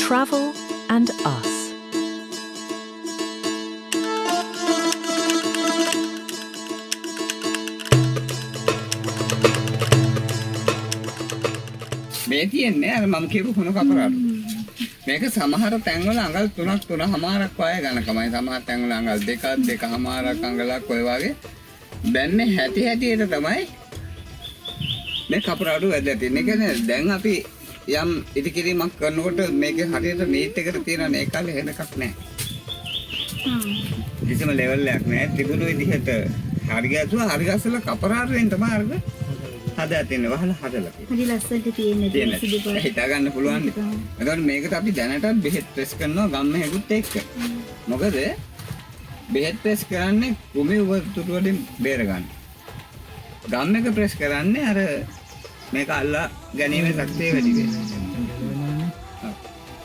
Travel and Us. මේ තියන්නේ අර මම කියපු කොන කපරාට. මේක සමහර තැන්වල අඟල් 3ක් 3මාරක් වගේ ගණකමයි. සමහර තැන්වල අඟල් 2ක් 2මාරක් අඟලක් ඔය වගේ. දැන් මේ හැටියට තමයි මේ කපරාඩු වැදලා තියෙන්නේ. ඒ කියන්නේ දැන් අපි යම් ඉදිකිරීමක් කරනකොට මේකේ හරියට මීට් එකට තියෙන මේ කාලේ එහෙම එකක් නැහැ. කිසිම ලෙවල් එකක් නැහැ. තිබුණු විදිහට හරි ගස්සලා කපරාඩුවෙන් තමයි අරග හදලා තියෙන්නේ. වහලා හදලා තියෙන්නේ. හරි ලස්සනට තියෙන්නේ. හිතා ගන්න පුළුවන්. එතකොට මේකට අපි දැනටත් බෙහෙත් ප්‍රෙස් කරනවා ගම්ම හැදුත් එක්ක. මොකද බෙහෙත් ප්‍රෙස් කරන්නේ කුමේ උවතුරු වලින් බේර ගන්න. ගම් එක ප්‍රෙස් කරන්නේ අර මේක අල්ලා ගැනීමේ ශක්තිය වැඩි වෙනවා.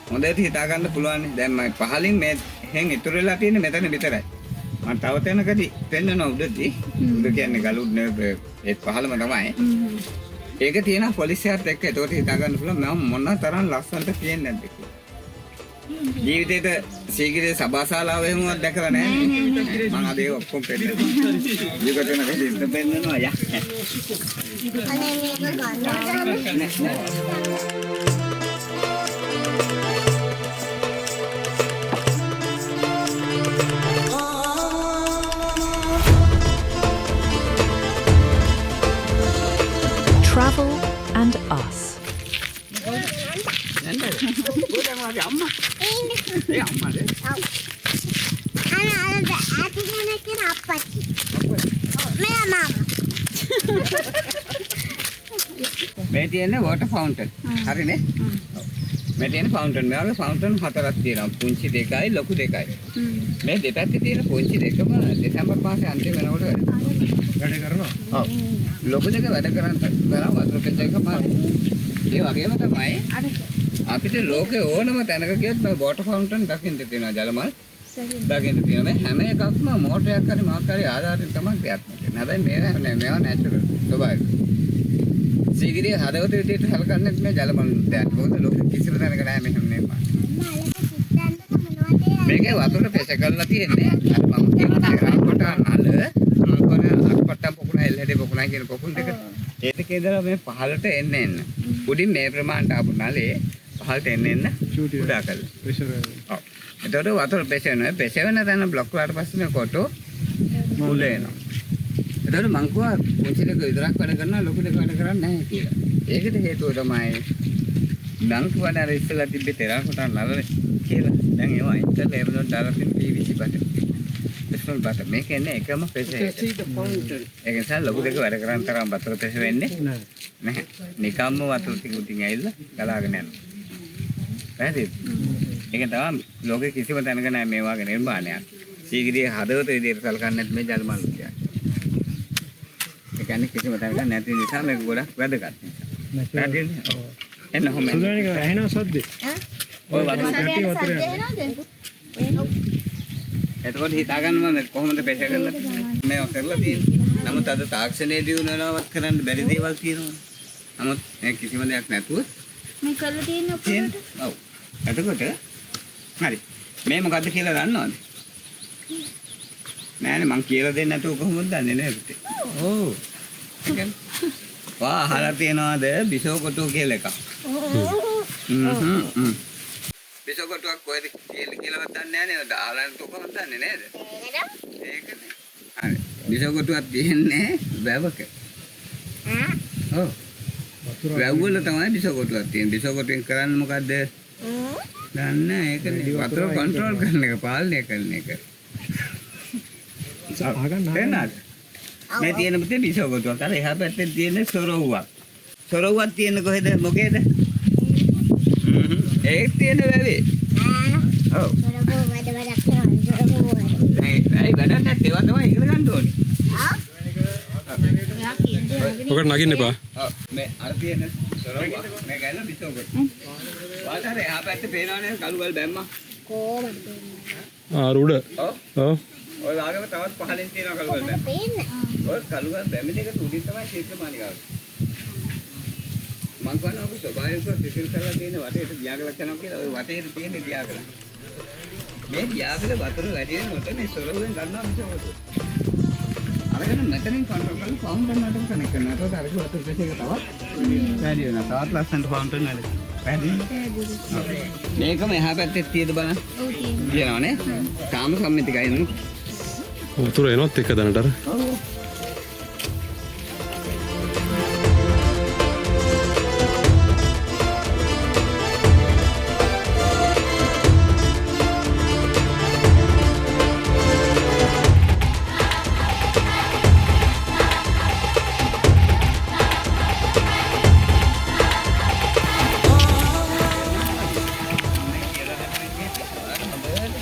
හොඳට හිතා ගන්න පුළුවන්. දැන් මම පහලින් මේ හෙන් ඉතුරු වෙලා තියෙන්නේ මෙතන විතරයි. මම තව තැනකදී පෙන්නන උඩදී උඩ කියන්නේ ගලුඩ් නේ ඒ පහළම තමයි. ඒක තියෙන පොලිසියත් එක්ක ඒකට හිතා ගන්න පුළුවන් මම මොන තරම් ලස්සනට කියන්නේ නැද්ද කියලා. ජීවිතේට සීගිරේ සභාශාලාව එහෙමවත් දැකලා නැහැ. මම අද ඒක ඔක්කොම පෙන්නනවා. ජීවිතේ නැති පෙන්නනවා යා. අනේ මේක ගන්න. Travel and Us. මේ තියෙන්නේ වෝටර් ෆවුන්ටන්. හරිනේ? මේ තියෙන ෆවුන්ටන් වල ෆවුන්ටන් හතරක් තියෙනවා. පුංචි දෙකයි ලොකු දෙකයි. මේ දෙපැත්තේ තියෙන පුංචි දෙකම දෙසැම්බර් මාසේ අන්තිම වෙනකොට වැඩ කරනවා. ඔව්. ලොකු දෙක වැඩ කරන් කරා වතුර පෙට්ට එක පාරේ. ඒ වගේම තමයි අපිට ලෝකේ ඕනම තැනක ගියොත් මේ වෝටර් ෆවුන්ටන් දකින්න තියෙනවා ජලමල්. දකින්න තියෙනවා. හැම එකක්ම මෝටරයක් හරි මොකක් හරි ආධාරයෙන් තමයි ක්‍රියාත්මක වෙන්නේ. හැබැයි මේවා නැචරල් ස්වභාවික. සීගිරිය හදවත විදියට හලකන්නේ මේ ජලමල් දැන් මොකද ලෝකෙ කිසිම තැනක නැහැ මෙහෙම නේ. මේකේ වතුර පෙස කරලා තියෙන්නේ අර මම කියන කොට අනල මම කොන අක්පට්ට පොකුණ එල්ලෙඩ පොකුණයි කියන පොකුණ දෙක ඒ දෙකේ ඉඳලා මේ පහළට එන්න උඩින් මේ ප්‍රමාණයට ආපු නලේ පහළට එන්න උඩා කරලා ප්‍රෙෂර් ඔව් එතකොට වතුර පෙස වෙන තැන බ්ලොක් වලට පස්සේ මේ කොටෝ මුල එනවා එතකොට මං කිව්වා පුංචි දෙක විතරක් වැඩ කරනවා ලොකු දෙක වැඩ කරන්නේ නැහැ කියලා ඒකට හේතුව තමයි බැංකු වල ඉස්සලා තිබ්බේ ටෙරාකෝටා නල කියලා දැන් ඒවා ඉන්ටර්නෙට් ලේබල් දාලා තියෙන PVC බට ස්මෝල් බට මේක එන්නේ එකම පෙසේ ඒක නිසා ලොකු දෙක වැඩ කරන් තරම් වතුර පෙස වෙන්නේ නැහැ නිකම්ම වතුර ටික උටින් ඇවිල්ලා ගලාගෙන යනවා පැහැදිලිද ඒක තමයි ලෝකේ කිසිම තැනක නැහැ මේ වගේ නිර්මාණයක් සීගිරිය හදවත විදියට සලකන්නේ මේ ජලමල් කියන්නේ ඒ කියන්නේ කිසිම තැනක නැති නිසා මේක ගොඩක් වැදගත් නිසා පැහැදිලිද ඔව් එන්න හොම සුදානික ඇහෙනවා සද්දේ ඔය වතුර කටි වතුර එතකොට හිතා ගන්න මම කොහොමද පෙෂ කරලා මේව කරලා තියෙන්නේ නමුත් අද තාක්ෂණයේ දිනුනවත් කරන්න බැරි දේවල් තියෙනවා නමුත් මේ කිසිම දෙයක් නැතුව මේ කරලා තියෙන ඔක්කොට ඔව් එතකොට හරි මේ මොකද්ද කියලා දන්නවද නෑනේ මං කියලා දෙන්නේ නැතුව කොහොමද දන්නේ නේද ඔව් වා අහලා තියනවාද බිසෝ කොටුව කියලා එකක් බිසෝ කොටුවක් කොහෙද කියලාවත් දන්නේ නැහැ නේද ආලන් කොහොමද දන්නේ නේද ඒකනේ හරි බිසෝ කොටුවක් තියෙන්නේ වැවක ඔව් වැව් වල තමයි බිසෝ කොටුවක් තියෙන්නේ බිසෝ කොටුවෙන් කරන්නේ මොකද්ද දන්නේ ඒකනේ වතුර කන්ට්‍රෝල් කරන එක පාලනය කරන එක තේරෙනවද මේ තියෙන පුතේ බිසෝ කොටුවක් අර එහා පැත්තේ තියෙන සොරවුවක් සොරවුවක් තියෙන්නේ කොහෙද මොකේද ඒක තියෙන වැවේ ඔව් ඒ වැඩ නැත් ඒවා තමයි ඉගෙන ගන්න ඕනේ ඔකට නගින්න එපා ඔව් මේ අර තියෙන සොරවුවක් මේ ගන්න බිසෝ කොටුව වාතර එහා පැත්තේ පේනවනේ කළුවල් බැම්මා කොහොමද රුඩ ඔව් ඔව් ඔය වාගේම තවත් පහලින් තියෙනවා කළුවල් බැම්ම පේන්නේ ඔය කළුවල් බැම්ම දෙක තුඩින් තමයි ශීඝ්‍ර මාලිගාව මං කියනවා ඔක ස්වභාවිකව සිසිල් කරලා තියෙන වටේට දියාගලක් යනවා කියලා ඔය වටේට තියෙන දියාගල. මේ දියාගල වතුර වැඩි වෙනකොට මේ සොරවෙන් ගන්නවා මිසක. අරගෙන මෙතනින් කන්ට්‍රෝල් කරලා ෆවුන්ටන් එකට කනෙක්ට් කරනවා. ඒකට අර වතුර ප්‍රෙෂර් එක තවත් වැඩි වෙනවා. තවත් ලස්සනට ෆවුන්ටන් වැඩි. වැඩි. මේකම එහා පැත්තේ තියෙද බලන්න. ඔව් තියෙනවා. කියනවනේ. කාම සම්මිතිකයි නේද? වතුර එනොත් එක දැනට අර. ඔව්.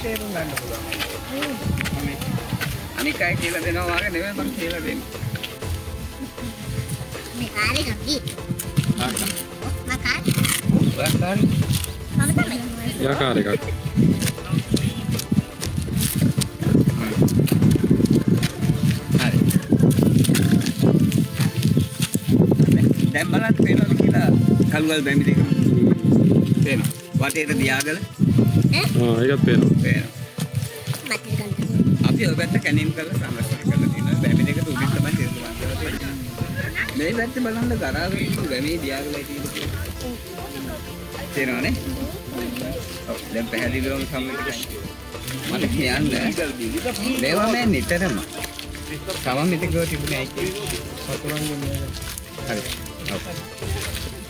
තේරුම් ගන්න පුළුවන්. අනික අය කියලා දෙනවා වගේ නෙවෙයි මම කියලා දෙන්නේ. මේ කාර්ය කපි. මම කාර්ය. ඔයා කාර්ය. මම තමයි. යා කාර් එකක්. හරි. දැන් බලන්න පේනවද කියලා කළුවල් බැමි දෙක. පේනවා. වටේට දියාගල ඒකත් පේනවා. පේනවා. මට ගන්න. අපි ඔය පැත්ත කැනින් කරලා සංරක්ෂණය කරලා තියෙනවා. බැමි දෙක උඩින් තමයි තිරසුම් කරලා තියෙන්නේ. මේ පැත්තේ බලන්න ගරාවේ බැමි දියාගලයි තියෙන්නේ. තේරෙනවනේ? ඔව් දැන් පැහැදිලිවම සම්මිතිකයි. මට කියන්න මේවා මේ නිතරම සමමිතිකව තිබුණේ ඇයි කියන්නේ? හරි. ඔව්.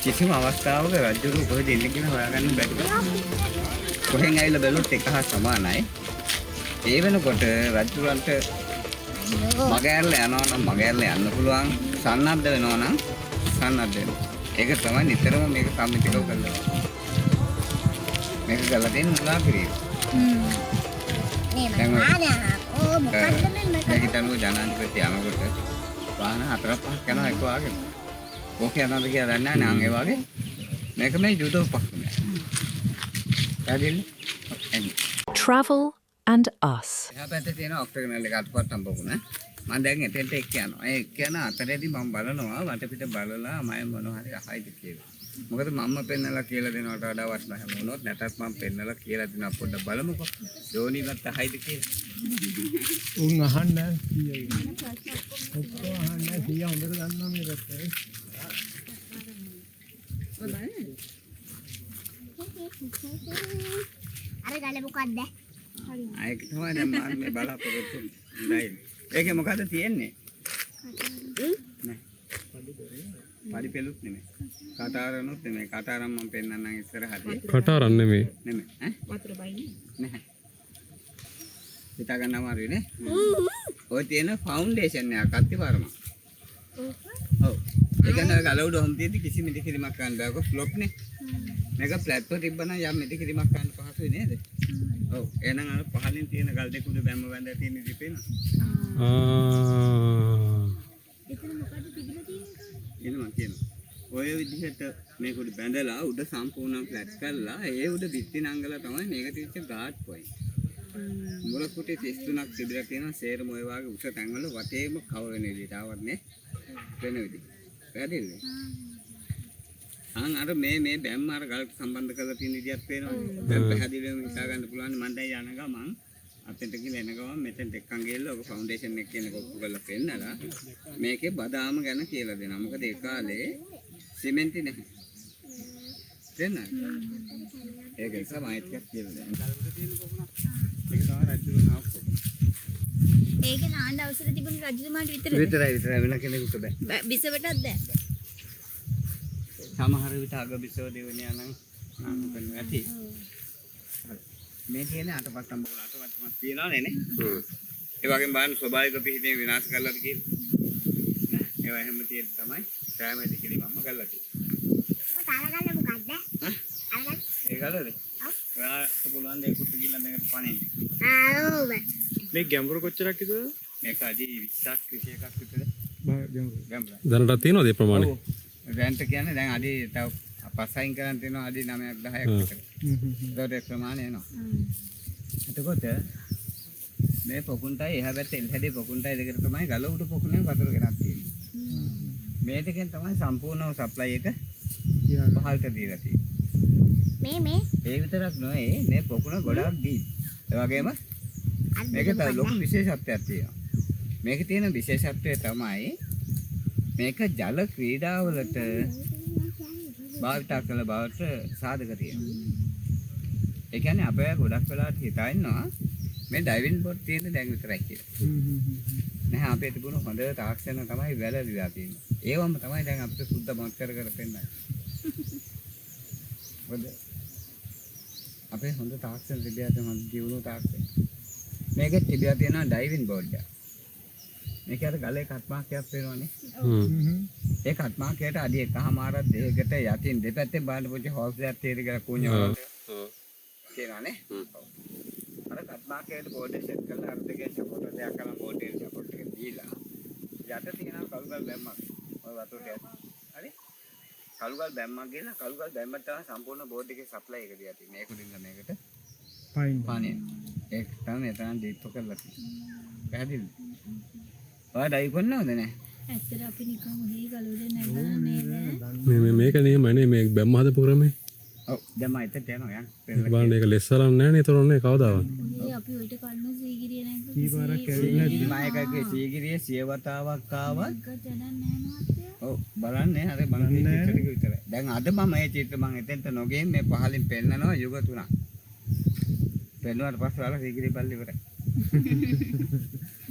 කිසිම අවස්ථාවක රජුරු කොහෙද ඉන්නේ කියලා හොයාගන්න බැරි. කොහෙන් ඇවිල්ලා බැලුවොත් එක හා සමානයි. ඒ වෙනකොට රජුරන්ට මගහැරලා යනවා නම් මගහැරලා යන්න පුළුවන්. සන්නද්ධ වෙනවා නම් සන්නද්ධ වෙනවා. ඒක තමයි නිතරම මේක සම්මිතිකව කරලා. මේක කරලා තියෙන මුලා කිරීම. මේ මම ඕ මොකද්ද මේ මේක හිතන්නේ ජනාධිපති යනකොට වාහන 4-5ක් යනවා එක වාගේ. ඕක යනවාද කියලා දන්නේ නැහැ නං ඒ වාගේ. මේක මේ ජුදෝ පක්කම. පැහැදිලි? Travel and us. එහා පැත්තේ තියෙන ඔක්ටගනල් එක අතපත් හම්බුණා. මම දැන් එතෙන්ට එක්ක යනවා. ඒ එක්ක යන අතරේදී මම බලනවා වටපිට බලලා මම මොන හරි අහයිද කියලා. මොකද මම පෙන්නලා කියලා දෙනවට වඩා වටිනා හැම වුණොත් නැටත් මම පෙන්නලා කියලා දෙනවා පොඩ්ඩක් බලමුකෝ. ධෝනිවත් අහයිද කියලා. උන් අහන්නේ කීයයි. ඔක්කොම අහන්නේ කීය හොඳට දන්නවා මේ පැත්තේ. අර ගල මොකද්ද? ඒක තමයි දැන් මම මේ බලාපොරොත්තු වෙන්නේ. ඒකේ මොකද තියෙන්නේ? නෑ. පඩි පෙළුත් නෙමෙයි. කතාරනොත් නෙමෙයි. කතාරම් මම පෙන්නන්නම් ඉස්සරහදී. කටාරන් නෙමෙයි. නෙමෙයි. ඈ? වතුර බයින්නේ? නැහැ. හිතා ගන්න අමාරුයි නේ? ඔය තියෙන ෆවුන්ඩේෂන් එකක් අත්තිවරම. ඔව්. ඒ කියන්නේ ගල උඩ හොම් තියෙද්දි කිසි මිදිකිරීමක් ගන්න බෑ. ඔක ෆ්ලොප් නේ. මේක ෆ්ලැට් එක තිබ්බනම් යම් මිදිකිරීමක් ගන්න පහසුයි නේද? ඔව්. එහෙනම් අර පහලින් තියෙන ගල් දෙක උඩ බැම්ම බැඳලා තියෙන ඉති පේනවා. එතන මොකද්ද තිබිලා තියෙන්නේ? එන මම කියනවා. ඔය විදිහට මේක උඩ බැඳලා උඩ සම්පූර්ණයෙන් ෆ්ලැට් කරලා ඒ උඩ බිත්ති නංගලා තමයි මේක තියච්ච ගාඩ් පොයින්ට්. මුල කුටි 33ක් තිබිලා තියෙනවා. සේරම ඔය වගේ උස තැන්වල වටේම කවර් වෙන විදිහට ආවත් නේ. වෙන විදිහට. පැහැදිලිද? අර මේ බැම්ම අර ගල් සම්බන්ධ කරලා තියෙන විදිහක් පේනවනේ. දැන් පැහැදිලිවම හිතා ගන්න පුළුවන් මම දැන් යන ගමන් අතෙන්ට ගිහලා එන ගමන් මෙතෙන් එක්කන් ගිහලා ඔක ෆවුන්ඩේෂන් එක කියන එක ඔප්පු කරලා පෙන්නලා මේකේ බදාම ගැන කියලා දෙනවා. මොකද ඒ කාලේ සිමෙන්ති නැහැ. දෙන්නයි. ඒක නිසා මම ටිකක් කියලා දෙනවා. ඒක තමයි රජු නාප්පු. ඒක නාන්න අවසර තිබුණ රජතුමාට විතරද? විතරයි වෙන කෙනෙකුට බෑ. බිසවටත් බෑ. සමහර විට අග බිසව දෙවනියා නම් නාන්න කරන්න ඇති. මේ තියෙන අතපත් සම්බෝල අතපත්මක් තියනවනේ නේ. ඒ වගේම බලන්න ස්වභාවික පිහිටේ විනාශ කරලාද කියලා. ඒවා හැම තියෙද්දි තමයි සෑම දෙකේ මම කරලා තියෙන්නේ. ඔය තාලගල්ල මොකද්ද? අරගල්. ඒ ගලද? ඔයාට පුළුවන් දෙයකට ගිහිල්ලා මේකට පණින්න. ඔව්. මේ ගැඹුරු කොච්චරක් ඉතද? මේක අදී 20ක් 21ක් විතර ගැඹුරයි. දැනට තියෙනවද ඒ ප්‍රමාණය? දැන්ට කියන්නේ දැන් අදී තව පස්සයින් කරන් තියෙනවා අදී 9ක් 10ක් විතර. ඒකට ප්‍රමාණය එනවා. එතකොට මේ පොකුණටයි එහා පැත්තේ එල්හැඩේ පොකුණටයි දෙකට තමයි ගල උඩ පොකුණේ වතුර ගෙනත් තියෙන්නේ. මේ දෙකෙන් තමයි සම්පූර්ණව සප්ලයි එක පහළට දීලා තියෙන්නේ. මේ ඒ විතරක් නෙවෙයි මේ පොකුණ ගොඩක් දී. ඒ වගේම මේක තව ලොකු විශේෂත්වයක් තියෙනවා. මේකේ තියෙන විශේෂත්වය තමයි මේක ජල ක්‍රීඩාවලට භාවිත කළ බවට සාධක තියෙනවා. ඒ කියන්නේ අපේ ගොඩක් වෙලාවට හිතා ඉන්නවා මේ ඩයිවිං බෝඩ් තියෙන දැන් විතරයි කියලා. නැහැ අපේ තිබුණු හොඳ තාක්ෂණ තමයි වැළලීලා තියෙන්නේ. ඒවම තමයි දැන් අපිට සුද්ධ මත් කර පෙන්නන්නේ. මොකද අපේ හොඳ තාක්ෂණ තිබිලා තියෙන හොඳ ජීවුණු තාක්ෂණ. මේකේ තිබිලා තියෙනවා ඩයිවිං බෝඩ් එක. මේක අර ගලේ කට්මාක්කයක් වෙනවනේ. ඒ කට්මාක්කයට අඩි 1.5ක් දෙකකට යටින් දෙපැත්තේ බලන්න පොඩි හොස් දෙයක් තියෙද කියලා කුණ්‍යවල. කියනවානේ. අර කට්මාක්කයට බෝඩ් එක සෙට් කරලා අර දෙකේ සපෝට් එකක් කරලා බෝඩ් එකේ සපෝට් එක දීලා යට තියෙනවා කළුගල් බැම්මක්. ඔය වතුරට යට. හරි? කළුගල් බැම්මක් ගේලා කළුගල් බැම්මට තමයි සම්පූර්ණ බෝඩ් එකේ සප්ලයි එක දියා තියෙන්නේ. මේක දින්න මේකට පානිය. ඒක තමයි එතන දීප්ප කරලා තියෙන්නේ. පැහැදිලිද? ඔය ඩයිව් කරනවද නැහැ? ඇත්තට අපි නිකන් ඔහේ ගලුවේ නැගලා නේද? මේක නෙමෙයි මේ බැම්ම හදපු ක්‍රමේ. ඔව් දැන් මම එතට යනවා යන්. බලන්න ඒක ලෙස්සරම් නැහැ නේ තොරන්නේ කවදාවත්. ඔහේ අපි ඔයිට කල්ම සීගිරිය නැගලා කීපාරක් කැවිලා මායකගේ සීගිරියේ සියවතාවක් ආවත් ජනන් නැහැ මහත්තයා. ඔව් බලන්නේ අර බලන්නේ චිත්‍ර ටික විතරයි. දැන් අද මම මේ චිත්‍ර මම එතෙන්ට නොගෙන් මේ පහලින් පෙන්නනවා යුග 3ක්. පෙන්නුවාට පස්සේ වල සීගිරිය බල්ලි ඉවරයි.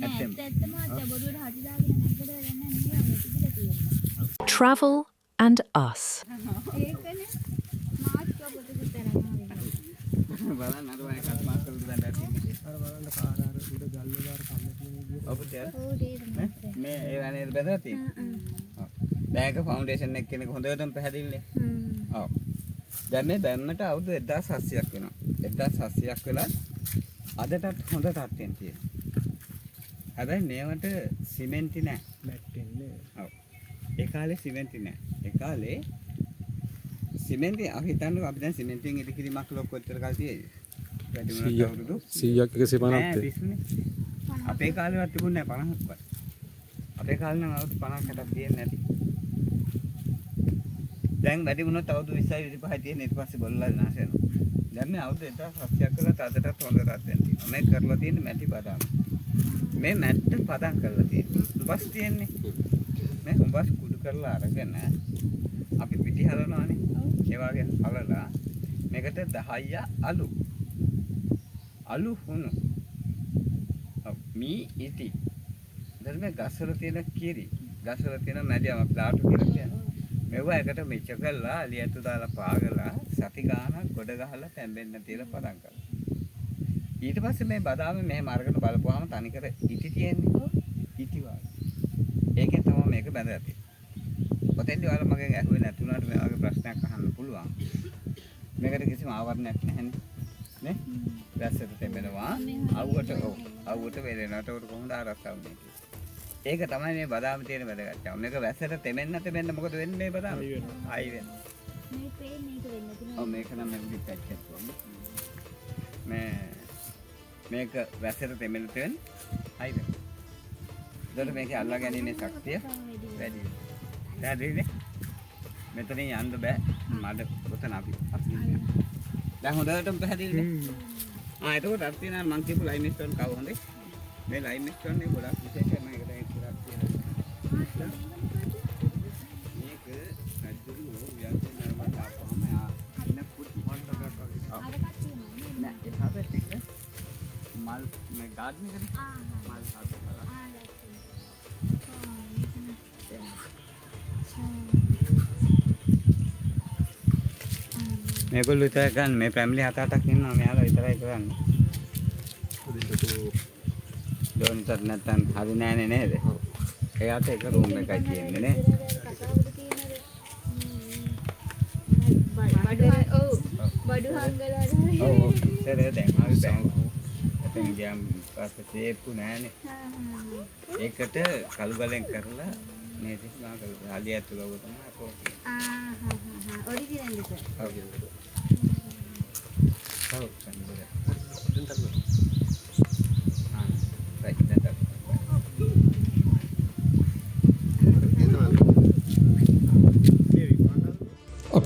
ඇත්තම මහත්තයා බොරුවට හටි දාගෙන නැගලා දැන් නැහැ තිබිලා තියෙනවා. Travel and us. ඒකනේ මාත් කපොටක තරනවා. බලන්න අර වගේ කට්මාක් කරලා දැන් තියෙන්නේ. අර බලන්න කාර අර උඩ ගල්ලේ දාර කන්න තියෙන විදියට. ඔබ තේ ඕ දේද මේ ඒ වනේ බෙදලා තියෙන්නේ. ඔව්. දැන් ඒක ෆවුන්ඩේෂන් එක කෙනෙක් හොඳටම පැහැදිලිනේ. ඔව්. දැන් මේ බැම්මට අවුරුදු 1700ක් වෙනවා. 1700ක් වෙලා අදටත් හොඳ තත්ත්වෙන් තියෙනවා. හැබැයි මේවට සිමෙන්ති නැහැ. නැට්ටෙන්නේ. ඔව්. ඒ කාලේ සිමෙන්ති නැහැ. ඒ කාලේ සිමෙන්ති අපි හිතන්නේ අපි දැන් සිමෙන්තියෙන් ඉදිකිරීමක් ලොක් කොච්චර කාලේ තියෙයිද? වැඩි වුණත් අවුරුදු 100ක් 150ක් නෑ, 20නේ. අපේ කාලේවත් තිබුණේ නැහැ 50ක්වත්. අපේ කාලේ නම් අවුරුදු 50කට තියෙන්නේ නැති. දැන් වැඩි වුණොත් අවුරුදු 20යි 25යි තියෙන ඊට පස්සේ බොල්ලා විනාශ වෙනවා. දැන් මේ අවුරුදු 1700ක් කරලා අදටත් හොඳ තත්ත්වෙන් තියෙනවා. මේ කරලා තියෙන්නේ මැටි බදාම. මේ මැට්ට පදම් කරලා තියෙන්නේ. උඹස් තියෙන්නේ. මේ උඹස් කුඩු කරලා අරගෙන අපි පිටි හලනවානේ. ඒ වගේ හලලා මේකට 10 අලු. අලු හුණු. මී ඉති. දැන් මේ ගස්වල තියෙන කිරි. ගස්වල තියෙන මැදියම ප්ලාට් කියලා කියන්නේ. මේවා එකට මෙච්ච කරලා අලියට දාලා පාගලා සති ගානක් ගොඩ ගහලා තැම්බෙන්න තියලා පදම් කරනවා. ඊට පස්සේ මේ බදාම මෙහෙම අරගෙන බලපුවාම තනිකර ඉටි තියෙන්නේ. ඉටි වල. ඒකෙන් තමයි මේක බැඳලා තියෙන්නේ. ඔතෙන්දී ඔයාලා මගෙන් ඇහුවේ නැතුණාට මේ වගේ ප්‍රශ්නයක් අහන්න පුළුවන්. මේකට කිසිම ආවරණයක් නැහැනේ. නේ? දැස්සට තෙමෙනවා. අවුවට වේලෙනවට උඩ කොහොමද ආරස්සාවන්නේ? ඒක තමයි මේ බදාම තියෙන වැදගත්කම. මේක වැස්සට තෙමෙන්න මොකද වෙන්නේ මේ බදාම? ආයි වෙනවා. මේ පේන්නේ මේක වෙන්න තියෙනවා. ඔව් මේක නම් මම පිටච්චක් මේ මේක වැස්සට තෙමෙන්න ආයි වෙනවා. ඒකට මේක අල්ලා ගැනීමේ ශක්තිය වැඩි වෙනවා. දැන් මෙතනින් යන්න බෑ. මඩ පොතන අපි අස්මින්. දැන් හොඳටම පැහැදිලිද? එතකොට අර තියෙනවා මං කියපු ලයිම් ස්ටෝන් කව හොඳේ. මේ ලයිම් ස්ටෝන් එක ගොඩක් විශේෂයි. මේක දැන් ඉස්සරහ තියෙනවා. මේක අද්දුරු යන්නේ නරඹ ආපහම ඉන්න ෆුඩ් මොන්ටරයක් වගේ. නෑ ඒක හැබැයි මල් මේ ගාඩන් එකනේ. මල් හදලා. මේගොල්ලෝ විතර ගන්න මේ ෆැමිලි 7-8ක් ඉන්නවා මෙයාලා විතරයි කරන්නේ. ඩොන්ට් නැත්තම් හරි නෑනේ නේද? එයාට එක රූම් එකයි තියෙන්නේ නේ. බඩු හංගලා ඔව් දැන් අපි බැංකුව එතන ගියාම පස්සේ සේප්පු නෑනේ. ඒකට කළු ගලෙන් කරලා මේ තිස්මා කරලා හලියත් ලෝග තමයි අපෝ. ඔරිජිනල් එක. ඔව්. ඔව් කන්දර.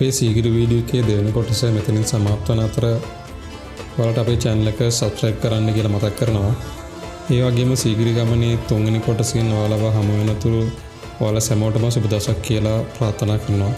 අපේ සීගිරි වීඩියෝ එකේ දෙවෙනි කොටස මෙතනින් සමාප්ත වන අතර ඔයාලට අපේ channel එක subscribe කරන්න කියලා මතක් කරනවා. ඒ වගේම සීගිරි ගමනේ තුන්වෙනි කොටසකින් ඔයාලව හමු වෙනතුරු ඔයාලා සැමෝටම සුබ දවසක් කියලා ප්‍රාර්ථනා කරනවා.